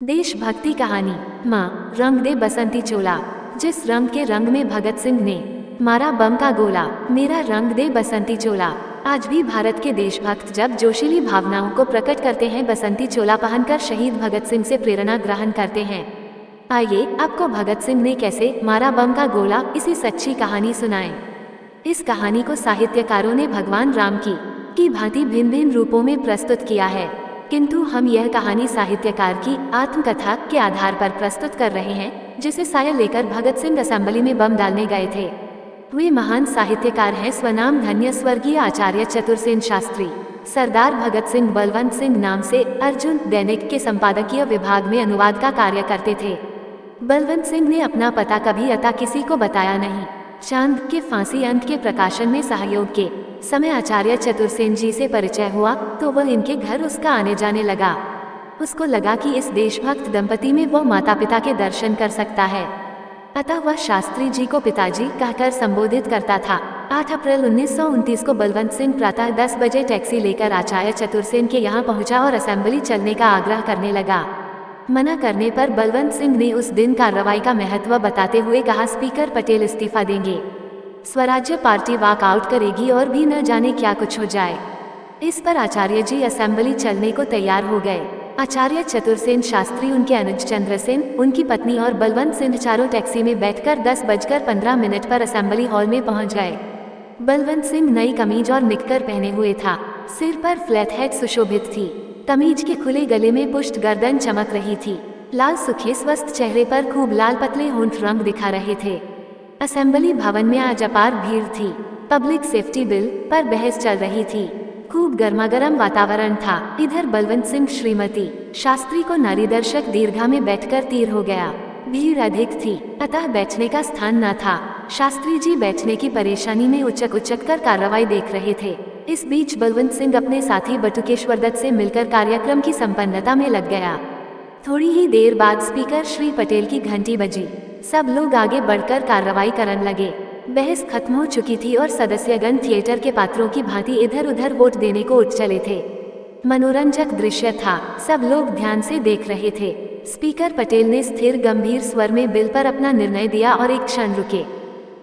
देशभक्ति कहानी। माँ रंग दे बसंती चोला। जिस रंग के रंग में भगत सिंह ने मारा बम का गोला, मेरा रंग दे बसंती चोला। आज भी भारत के देशभक्त जब जोशीली भावनाओं को प्रकट करते हैं, बसंती चोला पहनकर शहीद भगत सिंह से प्रेरणा ग्रहण करते हैं। आइए आपको भगत सिंह ने कैसे मारा बम का गोला, इसी सच्ची कहानी सुनाएं। इस कहानी को साहित्यकारों ने भगवान राम की भांति भिन्न भिन्न रूपों में प्रस्तुत किया है, किंतु हम यह कहानी साहित्यकार की आत्मकथा के आधार पर प्रस्तुत कर रहे हैं, जिसे साया लेकर भगत सिंह असेंबली में बम डालने गए थे। वे महान साहित्यकार हैं, स्वनाम धन्य स्वर्गीय आचार्य चतुरसेन शास्त्री। सरदार भगत सिंह बलवंत सिंह नाम से अर्जुन दैनिक के संपादकीय विभाग में अनुवाद का कार्य करते थे। बलवंत सिंह ने अपना पता कभी अता किसी को बताया नहीं। चांद के फांसी अंक के प्रकाशन में सहयोग के समय आचार्य चतुरसेन जी से परिचय हुआ तो वह इनके घर उसका आने जाने लगा। उसको लगा कि इस देशभक्त दंपति में वो माता पिता के दर्शन कर सकता है, अतः वह शास्त्री जी को पिताजी कहकर संबोधित करता था। 8 अप्रैल 1929 को बलवंत सिंह प्रातः 10 बजे टैक्सी लेकर आचार्य चतुरसेन के यहाँ पहुंचा और असेंबली चलने का आग्रह करने लगा। मना करने पर बलवंत सिंह ने उस दिन कार्रवाई का महत्व बताते हुए कहा, स्पीकर पटेल इस्तीफा देंगे, स्वराज्य पार्टी वॉकआउट करेगी और भी न जाने क्या कुछ हो जाए। इस पर आचार्य जी असेंबली चलने को तैयार हो गए। आचार्य चतुरसेन शास्त्री, उनके अनुज चंद्रसेन, उनकी पत्नी और बलवंत सिंह चारों टैक्सी में बैठकर 10:15 पर असेंबली हॉल में पहुंच गए। बलवंत सिंह नई कमीज और निक्कर पहने हुए था, सिर पर फ्लैट हेड सुशोभित थी। कमीज के खुले गले में पुष्ट गर्दन चमक रही थी। लाल सुखे स्वस्थ चेहरे पर खूब लाल पतले होंठ रंग दिखा रहे थे। असेंबली भवन में आज अपार भीड़ थी। पब्लिक सेफ्टी बिल पर बहस चल रही थी। खूब गर्मागर्म वातावरण था। इधर बलवंत सिंह श्रीमती शास्त्री को नारी दर्शक दीर्घा में बैठकर तीर हो गया। भीड़ अधिक थी, अतः बैठने का स्थान न था। शास्त्री जी बैठने की परेशानी में उचक उचक कर कार्रवाई देख रहे थे। इस बीच बलवंत सिंह अपने साथी बटुकेश्वर दत्त से मिलकर कार्यक्रम की संपन्नता में लग गया। थोड़ी ही देर बाद स्पीकर श्री पटेल की घंटी बजी। सब लोग आगे बढ़कर कार्रवाई करने लगे। बहस खत्म हो चुकी थी और सदस्यगण थिएटर के पात्रों की भांति इधर उधर वोट देने को उठ चले थे। मनोरंजक दृश्य था, सब लोग ध्यान से देख रहे थे। स्पीकर पटेल ने स्थिर गंभीर स्वर में बिल पर अपना निर्णय दिया और एक क्षण रुके।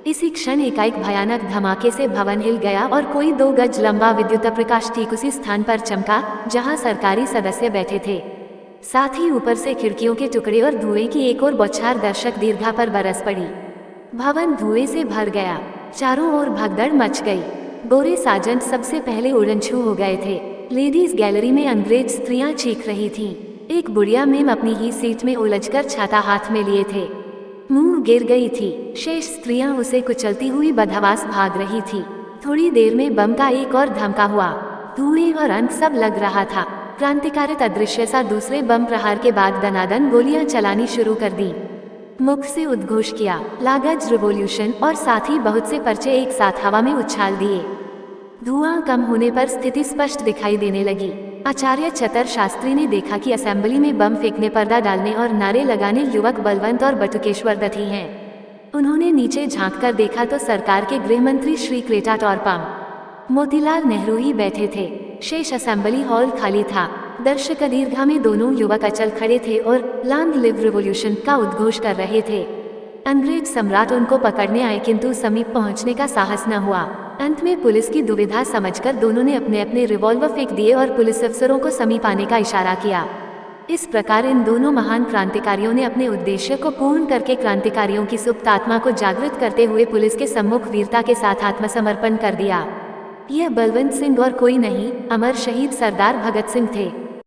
इसी क्षण एकाएक भयानक धमाके से भवन हिल गया और कोई 2 गज लंबा विद्युत प्रकाश ठीक उसी स्थान पर चमका जहां सरकारी सदस्य बैठे थे। साथ ही ऊपर से खिड़कियों के टुकड़े और धुएं की एक और बौछार दर्शक दीर्घा पर बरस पड़ी। भवन धुएं से भर गया, चारों ओर भगदड़ मच गई। गोरे साजन सबसे पहले उड़नछू हो गए थे। लेडीज गैलरी में अंग्रेज स्त्रियां चीख रही थीं। एक बुढ़िया मेम अपनी ही सीट में उलझकर छाता हाथ में लिए थे, मुंह गिर गई थी। शेष स्त्रियां उसे कुचलती हुई बदहवास भाग रही थी। थोड़ी देर में बम का एक और धमका हुआ। धुएं और अंक सब लग रहा था। क्रांतिकारिक अदृश्य सा दूसरे बम प्रहार के बाद दनादन गोलियां चलानी शुरू कर दी। मुख से उद्घोष किया, लागज रिवॉल्यूशन, और साथ ही बहुत से पर्चे एक साथ हवा में उछाल दिए। धुआं कम होने पर स्थिति स्पष्ट दिखाई देने लगी। आचार्य चतर शास्त्री ने देखा कि असेंबली में बम फेंकने, पर्दा डालने और नारे लगाने युवक बलवंत और बटुकेश्वर दत्त ही हैं। उन्होंने नीचे झांककर देखा तो सरकार के गृह मंत्री श्री क्रेटा टॉरपम मोतीलाल नेहरू ही बैठे थे। शेष असेंबली हॉल खाली था। दर्शक दीर्घा में दोनों युवक अचल खड़े थे और लॉन्ग लिव रिवॉल्यूशन का उद्घोष कर रहे थे। अंग्रेज सम्राट उनको पकड़ने आए, किंतु समीप पहुंचने का साहस न हुआ। अंत में पुलिस की दुविधा समझकर दोनों ने अपने अपने रिवॉल्वर फेंक दिए और पुलिस अफसरों को समीप आने का इशारा किया। इस प्रकार इन दोनों महान क्रांतिकारियों ने अपने उद्देश्य को पूर्ण करके क्रांतिकारियों की सुप्त आत्मा को जागृत करते हुए पुलिस के सम्मुख वीरता के साथ आत्मसमर्पण कर दिया। यह बलवंत सिंह और कोई नहीं, अमर शहीद सरदार भगत सिंह थे।